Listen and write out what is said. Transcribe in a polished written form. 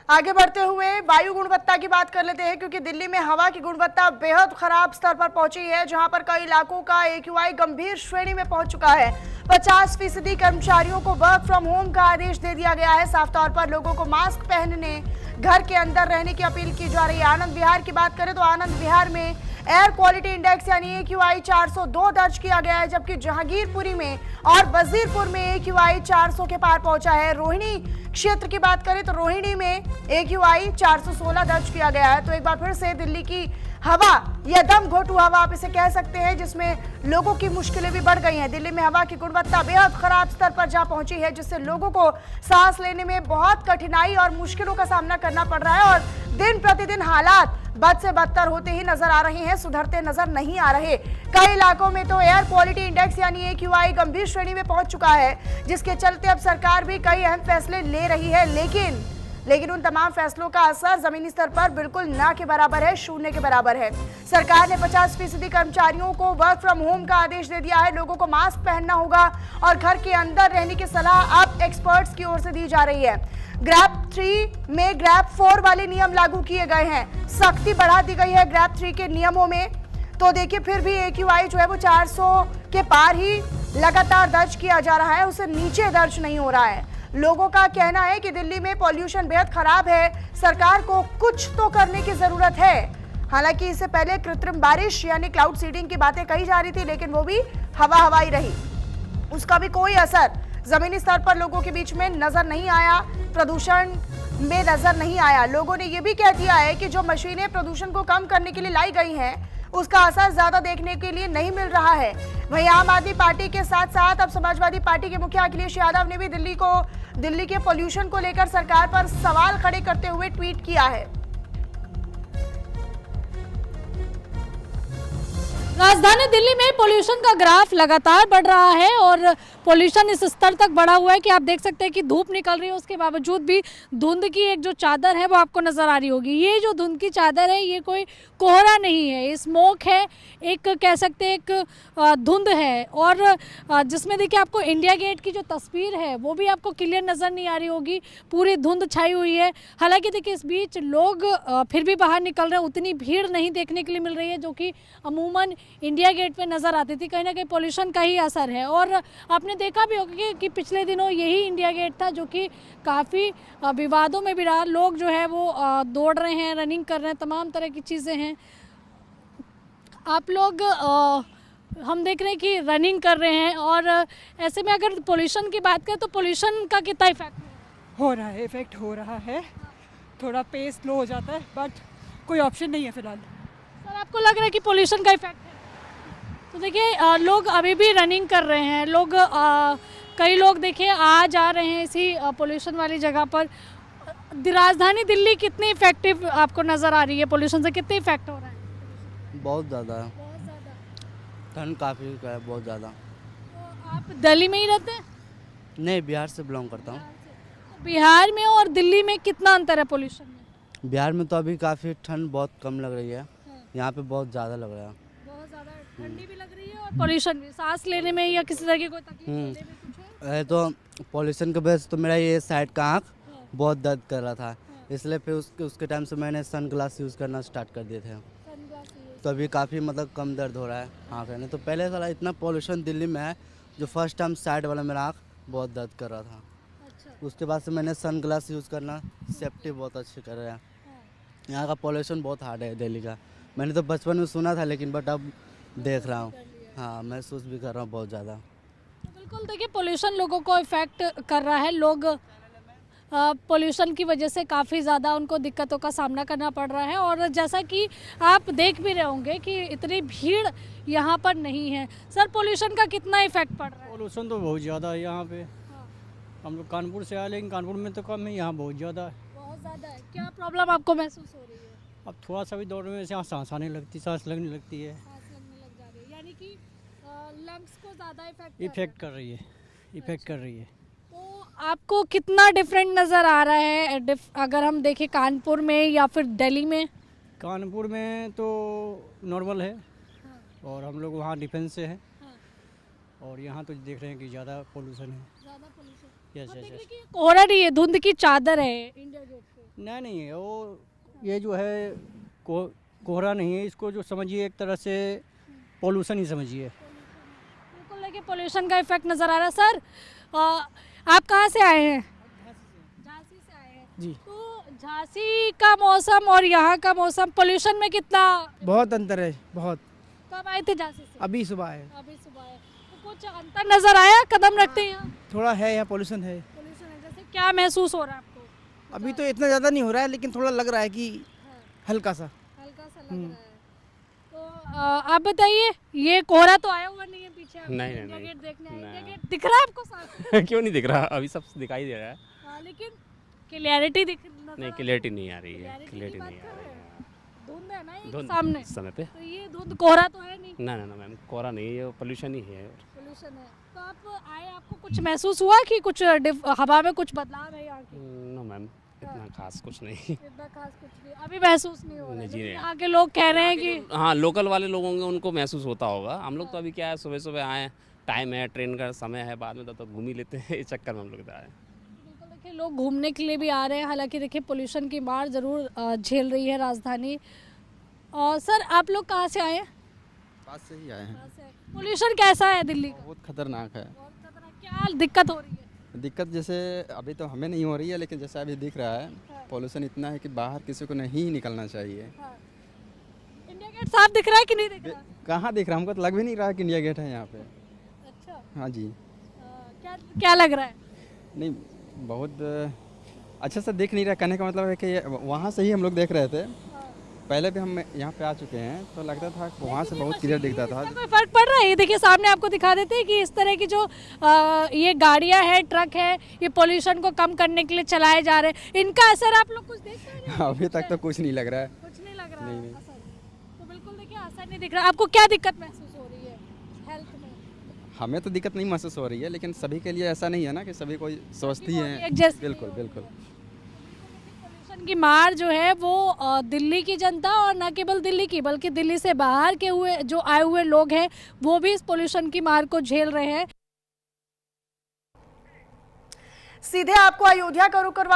आगे बढ़ते हुए वायु गुणवत्ता की बात कर लेते हैं, क्योंकि दिल्ली में हवा की गुणवत्ता बेहद खराब स्तर पर पहुंची है, जहां पर कई इलाकों का AQI गंभीर श्रेणी में पहुंच चुका है। 50% कर्मचारियों को वर्क फ्रॉम होम का आदेश दे दिया गया है। साफ तौर पर लोगों को मास्क पहनने, घर के अंदर रहने की अपील की जा रही है। आनंद विहार की बात करें तो आनंद विहार में एयर क्वालिटी इंडेक्स यानी AQI 402 दर्ज किया गया है, जबकि जहांगीरपुरी में और वजीरपुर में AQI 400 के पार पहुंचा है। रोहिणी क्षेत्र की बात करें तो रोहिणी में AQI 416 दर्ज किया गया है। तो एक बार फिर से दिल्ली की हवा या दम घोटू हवा आप इसे कह सकते हैं, जिसमें लोगों की मुश्किलें भी बढ़ गई हैं। दिल्ली में हवा की गुणवत्ता बेहद खराब स्तर पर जा पहुंची है, जिससे लोगों को सांस लेने में बहुत कठिनाई और मुश्किलों का सामना करना पड़ रहा है और दिन प्रतिदिन हालात बद से बदतर होते ही नजर आ रहे हैं, सुधरते नजर नहीं आ रहे। कई इलाकों में तो एयर क्वालिटी इंडेक्स यानी AQI गंभीर श्रेणी में पहुंच चुका है, जिसके चलते अब सरकार भी कई अहम फैसले ले रही है, लेकिन उन तमाम फैसलों का असर जमीनी स्तर पर बिल्कुल ना के बराबर है, शून्य के बराबर है। सरकार ने 50% कर्मचारियों को वर्क फ्रॉम होम का आदेश दे दिया है। लोगों को मास्क पहनना होगा और घर के अंदर रहने की सलाह अब एक्सपर्ट्स की ओर से दी जा रही है। ग्रैप 3 में ग्रैप 4 वाले नियम लागू किए गए हैं, सख्ती बढ़ा दी गई है ग्रैप 3 के नियमों में। तो देखिए, फिर भी AQI जो है वो 400 के पार ही लगातार दर्ज किया जा रहा है, उससे नीचे दर्ज नहीं हो रहा है। लोगों का कहना है कि दिल्ली में पॉल्यूशन बेहद खराब है, सरकार को कुछ तो करने की जरूरत है। हालांकि इससे पहले कृत्रिम बारिश यानी क्लाउड सीडिंग की बातें कही जा रही थी, लेकिन वो भी हवाई रही, उसका भी कोई असर जमीनी स्तर पर लोगों के बीच में नजर नहीं आया, प्रदूषण में नजर नहीं आया। लोगों ने यह भी कह दिया है कि जो मशीनें प्रदूषण को कम करने के लिए लाई गई हैं, उसका असर ज्यादा देखने के लिए नहीं मिल रहा है। वहीं आम आदमी पार्टी के साथ साथ अब समाजवादी पार्टी के मुखिया अखिलेश यादव ने भी दिल्ली के पोल्यूशन को लेकर सरकार पर सवाल खड़े करते हुए ट्वीट किया है। राजधानी दिल्ली में पोल्यूशन का ग्राफ लगातार बढ़ रहा है और पोल्यूशन इस स्तर तक बढ़ा हुआ है कि आप देख सकते हैं कि धूप निकल रही है, उसके बावजूद भी धुंध की एक जो चादर है वो आपको नज़र आ रही होगी। ये जो धुंध की चादर है ये कोई कोहरा नहीं है, स्मोक है, एक कह सकते हैं एक धुंध है। और जिसमें देखिए आपको इंडिया गेट की जो तस्वीर है वो भी आपको क्लियर नज़र नहीं आ रही होगी, पूरी धुंध छाई हुई है। हालांकि देखिए इस बीच लोग फिर भी बाहर निकल रहे हैं, उतनी भीड़ नहीं देखने के लिए मिल रही है जो कि अमूमन इंडिया गेट पे नज़र आती थी। कहीं ना कहीं पोल्यूशन का ही असर है। और आपने देखा भी होगा कि पिछले दिनों यही इंडिया गेट था जो कि काफ़ी विवादों में भी रहा। लोग जो है वो दौड़ रहे हैं, रनिंग कर रहे हैं, तमाम तरह की चीज़ें हैं। आप लोग हम देख रहे हैं कि रनिंग कर रहे हैं और ऐसे में अगर पोल्यूशन की बात करें तो पोल्यूशन का कितना इफेक्ट हो रहा है? इफेक्ट हो रहा है, थोड़ा पेस स्लो हो जाता है, बट कोई ऑप्शन नहीं है फिलहाल। सर आपको लग रहा है कि पोल्यूशन का इफेक्ट है? तो देखिए लोग अभी भी रनिंग कर रहे हैं, लोग कई लोग देखिए आ जा रहे हैं इसी पोल्यूशन वाली जगह पर। राजधानी दिल्ली कितनी इफेक्टिव आपको नज़र आ रही है? पोल्यूशन से कितने इफेक्ट हो रहा है? बहुत ज़्यादा है, बहुत ज़्यादा। ठंड काफ़ी है, बहुत ज़्यादा। तो आप दिल्ली में ही रहते हैं? नहीं, बिहार से बिलोंग करता हूँ। तो बिहार में और दिल्ली में कितना अंतर है पोल्यूशन में? बिहार में तो अभी काफ़ी ठंड बहुत कम लग रही है, यहाँ पे बहुत ज़्यादा लग रहा है। बहुत ज़्यादा ठंडी भी लग रही है और पोल्यूशन भी, सांस लेने में या किसी तरह की कोई तकलीफ होने में कुछ है? तो पॉल्यूशन की वजह से तो मेरा ये साइड का आँख बहुत दर्द कर रहा था, इसलिए फिर उसके टाइम से मैंने सन ग्लास यूज़ करना स्टार्ट कर दिए थे। तो अभी काफ़ी मतलब कम दर्द हो रहा है आँख में। तो पहले साला इतना पॉल्यूशन दिल्ली में है, जो फर्स्ट टाइम साइड वाला मेरा आँख बहुत दर्द कर रहा था। उसके बाद से मैंने सन ग्लास यूज़ करना, सेफ्टी बहुत अच्छी कर रहा है। यहाँ का पॉल्यूशन बहुत हार्ड है दिल्ली का। मैंने तो बचपन में सुना था, लेकिन बट अब देख रहा हूँ, हाँ महसूस भी कर रहा हूँ बहुत ज़्यादा। तो बिल्कुल देखिए पोल्यूशन लोगों को इफ़ेक्ट कर रहा है। लोग पोल्यूशन की वजह से काफ़ी ज़्यादा उनको दिक्कतों का सामना करना पड़ रहा है। और जैसा कि आप देख भी रहे होंगे कि इतनी भीड़ यहाँ पर नहीं है। सर पोल्यूशन का कितना इफेक्ट पड़ रहा है? पोल्यूशन तो बहुत ज़्यादा है यहाँ पे। हम लोग कानपुर से आए, लेकिन कानपुर में तो कम है, यहाँ बहुत ज़्यादा है। बहुत ज़्यादा है। क्या प्रॉब्लम आपको महसूस हो रही है? अब थोड़ा सा भी दौड़ने में यहाँ सांस आने लगती, सांस लगने लगती है। सांस लगने लग जा रही है, यानी कि लंग्स को ज़्यादा इफेक्ट कर रही है, इफेक्ट कर रही है। तो आपको कितना डिफरेंट नज़र आ रहा है अगर हम देखें कानपुर में या फिर दिल्ली में? कानपुर में तो नॉर्मल है, और हम लोग वहाँ डिफेंस से हैं, और यहाँ तो देख रहे हैं कि ज़्यादा पोल्यूशन है। ज़्यादा पोल्यूशन। Yes yes yes. कोहरा नहीं है, धुंध की चादर है इंडिया गेट पे। नहीं वो ये जो है कोहरा नहीं है, इसको जो समझिए एक तरह से पोल्यूशन ही समझिए। बिल्कुल देखिए पोल्यूशन का इफेक्ट नज़र आ रहा है। सर आप कहाँ से आए हैं? झांसी से आए हैं जी। तो झांसी का मौसम और यहाँ का मौसम पोल्यूशन में कितना? बहुत अंतर है, बहुत। कब आए थे झांसी से? अभी सुबह है, अभी सुबह आए। तो कुछ अंतर नजर आया कदम रखते हैं यहाँ? थोड़ा है, यहाँ पोल्यूशन है। पोल्यूशन है, जैसे क्या महसूस हो रहा है आपको? अभी तो इतना ज़्यादा नहीं हो रहा है, लेकिन थोड़ा लग रहा है कि हाँ, हल्का सा। हल्का सा लग रहा है। तो आप बताइए, ये कोहरा तो आया हुआ नहीं है पीछे? आप नहीं, इंडिया नहीं, गेट देखने आए। नहीं। इंडिया गेट दिख रहा है आपको साफ? क्यों नहीं दिख रहा? अभी सब दिखाई दे रहा है। हाँ, लेकिन क्लियरिटी दिख नहीं, क्लियरिटी नहीं आ रही है, Clarity की क्लियरिटी बात नहीं कर आ रहे रही हैं। है। धुंध है ना ये धुंध सामने? इस समय पे तो ये धुंध कोहरा तो है नहीं, ना मैम, कोहरा नहीं है, ये पोल्यूशन ही है। पोल्यूशन है। तो आप आए, आपको कुछ महसूस हुआ कि कुछ हवा में कुछ बदलाव है यहाँ की? नो मैम, इतना खास कुछ नहीं। इतना खास कुछ नहीं अभी महसूस नहीं हो रहा है। नहीं जी, लेकिन नहीं। यहाँ के लोग कह रहे हैं कि हाँ, लोकल वाले लोग होंगे, उनको महसूस होता होगा। हम लोग तो अभी क्या है, सुबह सुबह आए, टाइम है, ट्रेन का समय है, बाद में तो घूम ही लेते हैं। इस चक्कर में हम लोग इधर आए। बिल्कुल देखिए लोग घूमने के लिए भी आ रहे हैं। हालांकि देखिए पोल्यूशन की मार ज़रूर झेल रही है राजधानी। और सर आप लोग कहाँ से आए हैं? पास से ही आए हैं। पोल्यूशन कैसा है दिल्ली का? बहुत खतरनाक है। बहुत खतरनाक। क्या दिक्कत हो रही है? दिक्कत जैसे अभी तो हमें नहीं हो रही है, लेकिन जैसे अभी दिख रहा है, पॉल्यूशन इतना है कि बाहर किसी को नहीं निकलना चाहिए। हाँ। इंडिया गेट साफ दिख रहा है कि नहीं दिख रहा? कहाँ दिख रहा है? हमको तो लग भी नहीं रहा कि इंडिया गेट है यहाँ पे। अच्छा। हाँ जी। क्या क्या लग रहा है? नहीं, बहुत अच्छे से दिख नहीं रहा। कहने का मतलब है कि वहाँ से ही हम लोग देख रहे थे, पहले भी हम यहाँ पे आ चुके हैं, तो लगता था वहाँ से बहुत क्लियर दिखता था। इसका कोई फर्क पड़ रहा है? ये देखिए सामने आपको दिखा देते हैं कि इस तरह की जो ये गाड़ियां हैं, ट्रक है, ये पोल्यूशन को कम करने के लिए चलाए जा रहे हैं। इनका असर आप लोग कुछ देख रहे हैं? अभी तक तो कुछ नहीं लग रहा है। कुछ नहीं लग रहा नहीं, है नहीं। असर। तो बिल्कुल देखिए असर नहीं दिख रहा। आपको क्या दिक्कत महसूस हो रही है हेल्थ में? हमें तो दिक्कत नहीं महसूस हो रही है, लेकिन सभी के लिए ऐसा नहीं है ना कि सभी कोई स्वस्थ ही एक हैं। जैसी बिल्कुल बिल्कुल। पोल्यूशन की मार जो है वो दिल्ली की जनता और न केवल दिल्ली की बल्कि दिल्ली से बाहर के हुए जो आए हुए लोग हैं वो भी इस पोल्यूशन की मार को झेल रहे हैं। सीधे आपको अयोध्या का रुख करवा